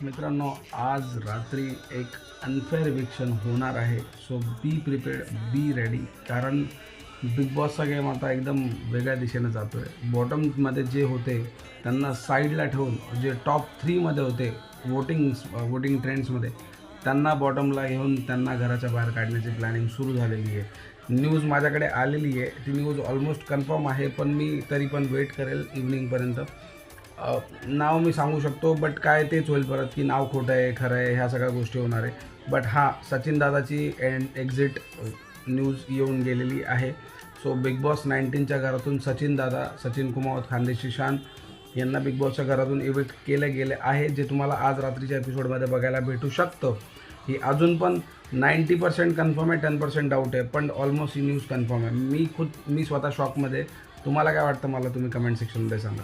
मित्रांनो, आज रात्री एक अनफेअर इविक्शन होणार आहे. So B prepared, be ready. कारण बिग बॉसचा गेम आता एकदम वेगळ्या दिशेनं जातो आहे. बॉटममध्ये जे होते त्यांना साईडला ठेवून, जे टॉप 3मध्ये होते वोटिंग ट्रेंड्समध्ये, त्यांना बॉटमला घेऊन त्यांना घराच्या बाहेर काढण्याची प्लॅनिंग सुरू झालेली आहे. न्यूज माझ्याकडे आलेली आहे, ती न्यूज ऑलमोस्ट कन्फर्म आहे, पण मी तरी पण वेट करेल इव्हनिंगपर्यंत. नाव मी सांगू शकतो, बट काय तेच होईल परत की नाव खोटं आहे, खरं आहे, ह्या सगळ्या गोष्टी होणार आहे. बट हां, सचिन दादाची एक्झिट न्यूज येऊन गेलेली आहे. सो बिग बॉस 19च्या घरातून सचिन कुमावत, खानदेशी शान यांना बिग बॉसच्या घरातून इव्हिक्ट केले गेले आहे, जे तुम्हाला आज रात्रीच्या एपिसोडमध्ये बघायला भेटू शकतं. ही अजून पण 90% कन्फर्म आहे, 10% डाऊट आहे, पण ऑलमोस्ट ही न्यूज कन्फर्म आहे. मी स्वतः शॉकमध्ये. तुम्हाला काय वाटतं मला तुम्ही कमेंट सेक्शनमध्ये सांगा.